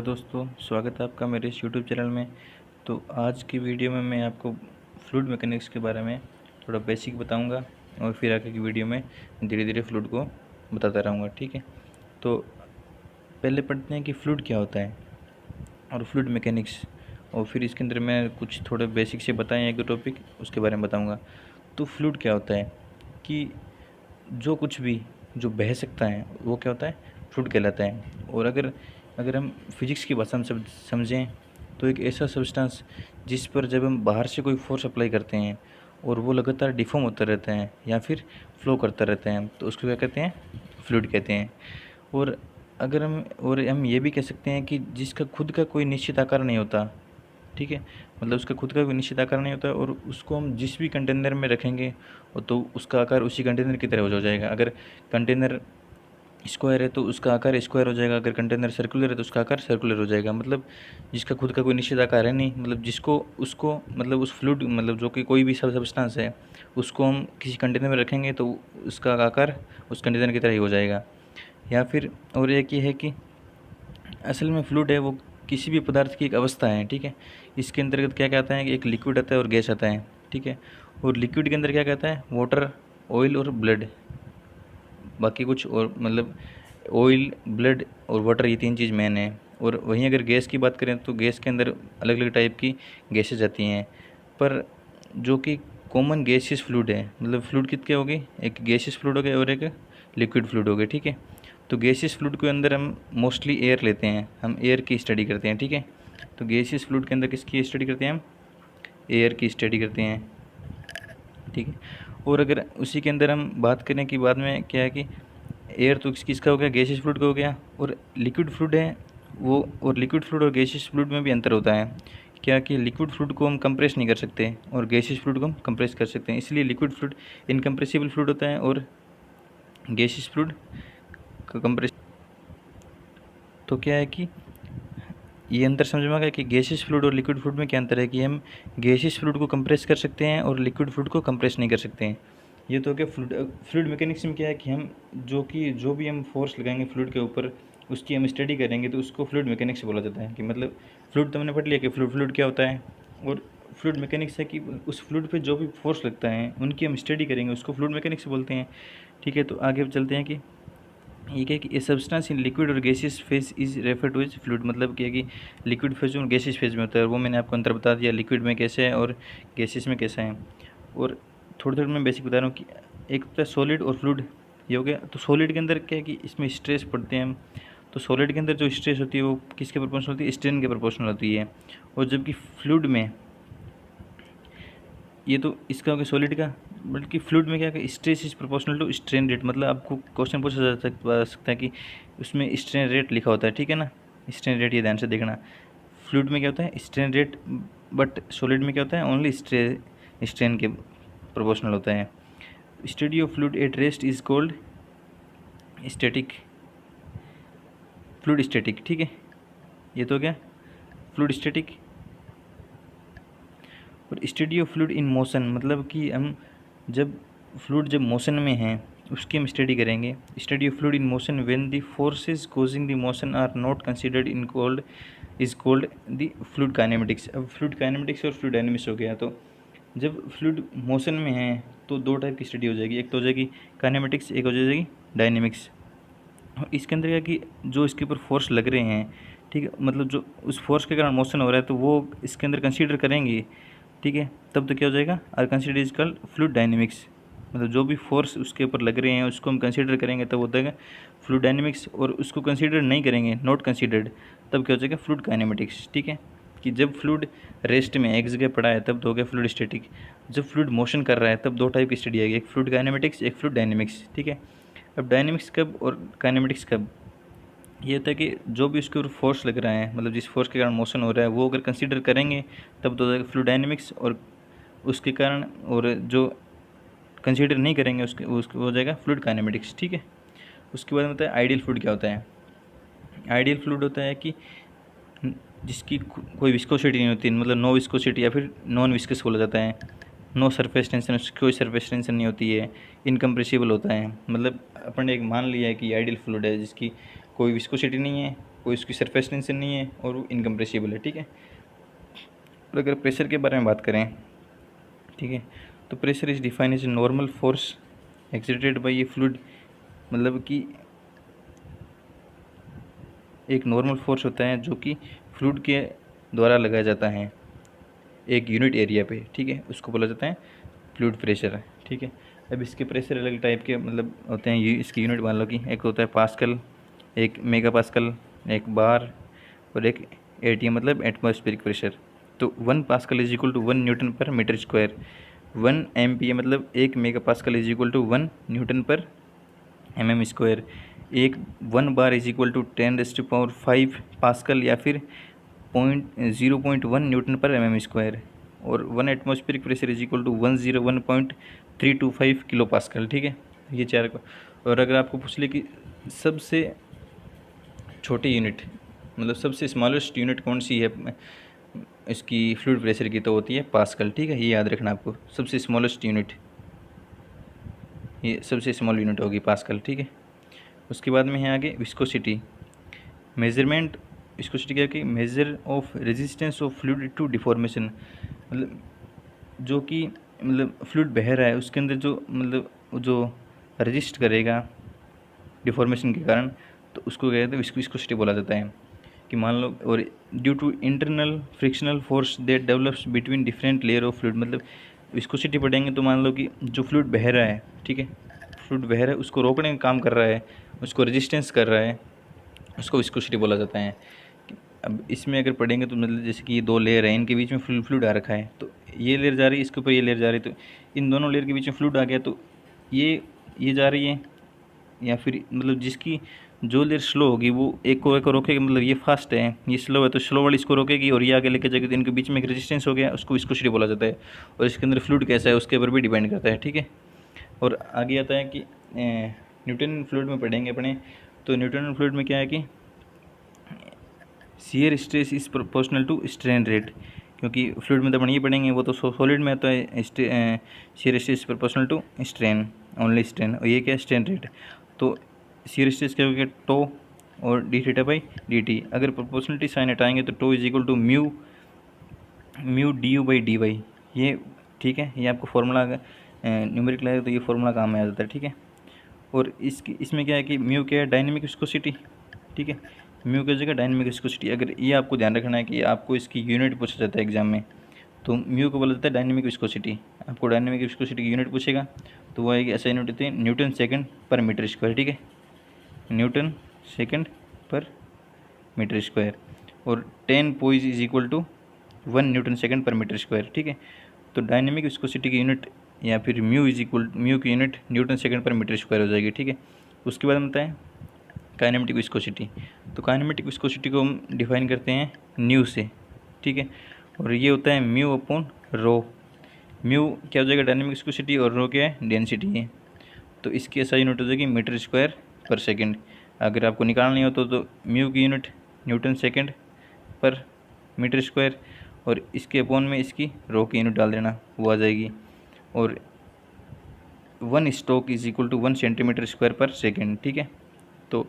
दोस्तों, स्वागत है आपका मेरे इस यूट्यूब चैनल में। तो आज की वीडियो में मैं आपको फ्लूइड मैकेनिक्स के बारे में थोड़ा बेसिक बताऊंगा और फिर आगे की वीडियो में धीरे धीरे फ्लूइड को बताता रहूँगा। ठीक है, तो पहले पढ़ते हैं कि फ्लूइड क्या होता है और फ्लूइड मैकेनिक्स, और फिर इसके अंदर मैं कुछ थोड़े बेसिक से बताएँ एक दो टॉपिक उसके बारे में बताऊँगा। तो फ्लूइड क्या होता है कि जो कुछ भी जो बह सकता है वो क्या होता है, फ्लूइड कहलाता है। और अगर हम फिजिक्स की भाषा में समझें तो एक ऐसा सब्सटेंस जिस पर जब हम बाहर से कोई फोर्स अप्लाई करते हैं और वो लगातार डिफॉर्म होता रहता है या फिर फ्लो करता रहता है तो उसको क्या कहते हैं, फ्लूइड कहते हैं। और हम ये भी कह सकते हैं कि जिसका खुद का कोई निश्चित आकार नहीं होता। ठीक है, मतलब उसका खुद का कोई निश्चित आकार नहीं होता और उसको हम जिस भी कंटेनर में रखेंगे तो उसका आकार उसी कंटेनर की तरह हो जाएगा। अगर कंटेनर स्क्वायर है तो उसका आकार स्क्वायर हो जाएगा, अगर कंटेनर सर्कुलर है तो उसका आकार सर्कुलर हो जाएगा। मतलब जिसका खुद का कोई निश्चित आकार है नहीं, मतलब जिसको उसको मतलब उस फ्लूइड मतलब जो कि कोई भी सब्सटेंस है उसको हम किसी कंटेनर में रखेंगे तो उसका आकार उस कंटेनर की तरह ही हो जाएगा। या फिर और एक ये है कि असल में फ्लूइड है वो किसी भी पदार्थ की एक अवस्था है। ठीक है, इसके अंतर्गत क्या कहता है कि एक लिक्विड आता है और गैस आता है। ठीक है, और लिक्विड के अंदर क्या कहता है, वाटर, ऑयल और ब्लड। बाकी कुछ और मतलब ऑयल, ब्लड और वाटर, ये तीन चीज़ मेन है। और वहीं अगर गैस की बात करें तो गैस के अंदर अलग अलग टाइप की गैसेज आती हैं, पर जो कि कॉमन गैसियस फ्लूइड है, मतलब फ्लूइड कितने हो गए, एक गैसियस फ्लूइड हो गया और एक लिक्विड फ्लूइड हो गया। ठीक है, तो गैसियस फ्लूइड के अंदर हम मोस्टली एयर लेते हैं, हम एयर की स्टडी करते हैं। ठीक है, तो गैसियस फ्लूइड के अंदर किसकी स्टडी करते हैं, हम एयर की स्टडी करते हैं। ठीक है, और अगर उसी के अंदर हम बात करें कि बाद में क्या है कि एयर तो किसका हो गया, गैसियस फ्लूइड का हो गया, और लिक्विड फ्लूइड है वो। और लिक्विड फ्लूइड और गैसियस फ्लूइड में भी अंतर होता है क्या कि लिक्विड फ्लूइड को हम कंप्रेस नहीं कर सकते और गैसियस फ्लूइड को हम कंप्रेस कर सकते हैं, इसलिए लिक्विड फ्लूइड इनकम्प्रेसिबल फ्लूइड होता है और गैसियस फ्लूइड का कंप्रेस। तो क्या है कि ये अंतर समझ में आ गया कि गैसियस फ्लूइड और लिक्विड फ्लूइड में क्या अंतर है कि हम गैसियस फ्लूइड को कंप्रेस कर सकते हैं और लिक्विड फ्लूइड को कंप्रेस नहीं कर सकते हैं। ये तो क्या फ्लूइड मैकेनिक्स में क्या है कि हम जो भी हम फोर्स लगाएंगे फ्लूइड के ऊपर उसकी हम स्टडी करेंगे तो उसको फ्लूइड मैकेनिक्स बोला जाता है। कि मतलब फ्लूइड तो हमने पढ़ लिया कि फ्लूइड क्या होता है, और फ्लूइड मैकेनिक्स है कि उस फ्लूइड पे जो भी फोर्स लगता है उनकी हम स्टडी करेंगे, उसको फ्लूइड मैकेनिक्स बोलते हैं। ठीक है, तो आगे चलते हैं कि ये क्या है कि ए सब्सटेंस इन लिक्विड और gaseous phase is refer to as fluid. मतलब क्या है कि लिक्विड फेज और गैसियस फेज में होता है, वो मैंने आपको अंतर बता दिया लिक्विड में कैसे है और गैसियस में कैसा है। और थोड़ी थोड़ी मैं बेसिक बता रहा हूँ कि एक तो सॉलिड और फ्लूइड, ये हो गया। तो सॉलिड के अंदर क्या है कि इसमें स्ट्रेस पड़ते हैं हम, तो सॉलिड के अंदर जो स्ट्रेस होती है वो किसके प्रोपोर्शनल होती है, स्ट्रेन के प्रोपोर्शनल होती है। और जबकि फ्लूइड में ये तो इसका हो गया सॉलिड का, बल्कि फ्लूइड में क्या है, stress is proportional to strain rate. मतलब आपको क्वेश्चन पूछा जा सकता है कि उसमें स्ट्रेन रेट लिखा होता है। ठीक है ना, स्ट्रेन रेट ये ध्यान से देखना। फ्लूइड में क्या होता है, स्ट्रेन रेट, बट सॉलिड में क्या होता है, ओनली स्ट्रेन के प्रोपोर्शनल होता है। Study of fluid at rest is called static, fluid static. ठीक है, ये तो हो गया फ्लूइड स्टैटिक। और study of fluid in motion, मतलब कि हम जब मोशन में है उसकी हम स्टडी करेंगे। Study of fluid in motion when the forces causing the motion are not considered in called is called the fluid kinematics. अब फ्लूइड काइनेमेटिक्स और फ्लूइड डायनेमिक्स हो गया। तो जब फ्लूइड मोशन में है तो दो टाइप की स्टडी हो जाएगी, एक तो हो जाएगी काइनेमेटिक्स, एक हो जाएगी डायनेमिक्स। और इसके अंदर क्या कि जो इसके ऊपर फोर्स लग रहे हैं, ठीक है, मतलब जो उस फोर्स के कारण मोशन हो रहा है तो वो इसके अंदर कंसीडर करेंगे। ठीक है, तब तो क्या हो जाएगा, are consider is called fluid dynamics. मतलब जो भी फोर्स उसके ऊपर लग रहे हैं उसको हम कंसीडर करेंगे तब होता है फ्लूइड डायनेमिक्स, और उसको कंसीडर नहीं करेंगे, नॉट कंसीडर्ड, तब क्या हो जाएगा, फ्लूइड काइनेमेटिक्स। ठीक है, कि जब फ्लूइड रेस्ट में एक जगह पड़ा है तब तो हो गया फ्लूइड स्टैटिक, जब फ्लूइड मोशन कर रहा है तब दो टाइप की स्टडी आएगी, एक फ्लूइड काइनेमेटिक्स, एक फ्लूइड डायनेमिक्स। ठीक है, अब डायनेमिक्स कब और काइनेमेटिक्स कब, ये होता है कि जो भी उसके ऊपर फोर्स लग रहा है, मतलब जिस फोर्स के कारण मोशन हो रहा है वो अगर कंसीडर करेंगे तब तो हो जाएगा फ्लूइड डायनेमिक्स, और उसके कारण और जो कंसीडर नहीं करेंगे उसको हो जाएगा फ्लूइड काइनेमेटिक्स। ठीक है, उसके बाद होता है आइडियल फ्लूइड। क्या होता है, आइडियल फ्लूइड होता है कि जिसकी कोई विस्कोसिटी नहीं होती, मतलब नो विस्कोसिटी या फिर नॉन विस्कस बोला जाता है। नो सरफेस टेंशन, उसकी कोई सरफेस टेंशन नहीं होती है, इनकम्प्रेसिबल होता है। मतलब अपन ने एक मान लिया है कि आइडियल फ्लूइड है जिसकी कोई विस्कोसिटी नहीं है कोई उसकी सरफेस टेंशन नहीं है और वो इनकम्प्रेसिबल है, ठीक है। और अगर प्रेशर के बारे में बात करें, ठीक है, तो pressure is defined as normal force exerted by a fluid, मतलब कि एक नॉर्मल फोर्स होता है जो कि फ्लूइड के द्वारा लगाया जाता है एक यूनिट एरिया पे, ठीक है, उसको बोला जाता है फ्लूइड प्रेशर, ठीक है। अब इसके प्रेशर अलग टाइप के मतलब होते हैं, ये इसकी यूनिट मान लो कि एक होता है पास्कल, एक मेगा पास्कल, एक बार और एक एटीएम मतलब एटमॉस्फेरिक प्रेशर। तो 1 pascal is equal to 1 newton per metre square, 1 MPa मतलब 1 mega pascal is equal to 1 newton per mm square, एक 1 bar is equal to 10⁵ pascal या फिर 0.1 न्यूटन पर mm स्क्वायर, और 1 atmospheric pressure is equal to 101.325 kilo pascal, ठीक है। ये चार को, और अगर आपको पूछ ले कि सबसे छोटी यूनिट मतलब सबसे स्मॉलेस्ट यूनिट कौन सी है इसकी फ्लूइड प्रेशर की, तो होती है पास्कल, ठीक है। ये याद रखना आपको, सबसे स्मॉलेस्ट यूनिट, ये सबसे स्मॉल यूनिट होगी पास्कल, ठीक है। उसके बाद में है आगे विस्कोसिटी मेजरमेंट। विस्कोसिटी क्या कि measure of resistance of fluid to deformation, मतलब जो कि मतलब फ्लूइड बह रहा है उसके अंदर जो मतलब जो रजिस्ट करेगा डिफॉर्मेशन के कारण, तो उसको कहते हैं विस्कोसिटी बोला जाता है। कि मान लो, और due to internal frictional force that develops between different layer of fluid, मतलब विस्कोसिटी पढ़ेंगे तो मान लो कि जो फ्लूइड बह रहा है, ठीक है, फ्लूइड बह रहा है उसको रोकने का काम कर रहा है, उसको रेजिस्टेंस कर रहा है, उसको विस्कोसिटी बोला जाता है। अब इसमें अगर पढ़ेंगे तो मतलब जैसे कि ये 2 लेयर है, इनके बीच में फ्लूइड आ रखा है, तो ये लेयर जा रही है, इसके ऊपर ये लेयर जा रही है, तो इन दोनों लेयर के बीच में फ्लूइड आ गया, तो ये जा रही है, या फिर मतलब जिसकी जो लेयर स्लो होगी वो एक को रोकेगी, मतलब ये फास्ट है ये स्लो है तो स्लो वाली इसको रोकेगी, और ये आगे लेके जाएगी, तो इनके बीच में एक रेजिस्टेंस हो गया, उसको विस्कोसिटी बोला जाता है। और इसके अंदर फ्लूइड कैसा है उसके ऊपर भी डिपेंड करता है, ठीक है। और आगे आता है कि न्यूटन फ्लूइड में पढ़ेंगे अपने, तो न्यूटन फ्लूइड में क्या है कि shear stress is proportional to strain rate, क्योंकि फ्लूइड में तो अपन ये पढ़ेंगे, वो तो सॉलिड में आता है shear stress proportional to strain, only strain, और ये क्या है स्ट्रेन रेट। तो शियर स्ट्रेस क्या हो गया टो और d theta by d t, अगर प्रोपोर्शनलिटी साइन हटाएंगे तो tau is equal to mu d u by d y, ये ठीक है। ये आपको फॉर्मूला न्यूमेरिकल है तो ये फॉर्मूला काम में आ जाता है, ठीक है। और इसमें क्या है कि म्यू क्या है डायनेमिक विस्कोसिटी, ठीक है, म्यू की जगह डायनेमिक विस्कोसिटी। अगर ये आपको ध्यान रखना है कि आपको इसकी यूनिट पूछा जाता है एग्जाम में, तो म्यू को बोला जाता है डायनेमिक विस्कोसिटी। आपको डायनेमिक विस्कोसिटी की यूनिट पूछेगा तो वो आएगी, ऐसा यूनिट होती है newton second per metre square, ठीक है, newton second per metre square, और 10 poise is equal to 1 newton second per metre square, ठीक है। तो डायनेमिक विस्कोसिटी की यूनिट या फिर म्यू की unit Newton second per metre square हो जाएगी, ठीक है। उसके बाद बनता है काइनेमेटिक विस्कोसिटी। तो काइनेमेटिक विस्कोसिटी को हम डिफाइन करते हैं न्यू से, ठीक है, और ये होता है म्यू अपॉन रो। म्यू क्या हो जाएगा डायनेमिक विस्कोसिटी, और रो क्या है डेंसिटी है। तो इसकी ऐसा यूनिट हो जाएगी मीटर स्क्वायर पर सेकंड। अगर आपको निकालनी हो तो म्यू की unit Newton second per metre square, और इसके अपॉन में इसकी रो की यूनिट डाल देना, वो आ जाएगी। और 1 stoke is equal to 1 centimetre square per second, ठीक है। तो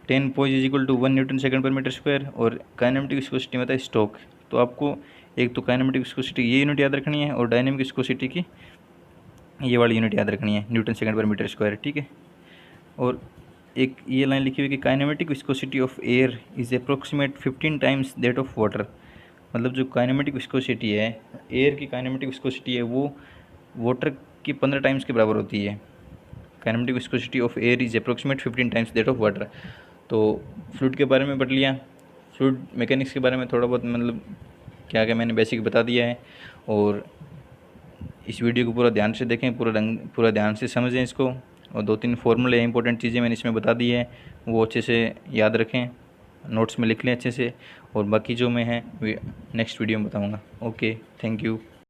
10 poise is equal to 1 newton second per metre square, और काइनेमेटिक विस्कोसिटी में आता है स्टोक। तो आपको एक तो काइनेमेटिक विस्कोसिटी ये यूनिट याद रखनी है, और डायनेमिक विस्कोसिटी की ये वाली यूनिट याद रखनी है newton second per metre square, ठीक है। और एक ये लाइन लिखी हुई कि kinematic viscosity of air is approximate 15 times that of water, मतलब जो काइनेमेटिक विस्कोसिटी है एयर की, काइनेमेटिक विस्कोसिटी है वो वाटर की 15 टाइम्स के बराबर होती है। Kinematic viscosity of air is approximate 15 times that of water. तो फ्लूइड के बारे में पढ़ लिया, फ्लूइड मैकेनिक्स के बारे में थोड़ा बहुत मतलब क्या क्या मैंने बेसिक बता दिया है। और इस वीडियो को पूरा ध्यान से देखें, पूरा ध्यान से समझें इसको, और 2-3 फॉर्मूले इंपॉर्टेंट चीज़ें मैंने इसमें बता दी है, वो अच्छे से याद रखें, नोट्स में लिख लें अच्छे से, और बाकी जो मैं है नेक्स्ट वीडियो में बताऊँगा। Okay, thank you.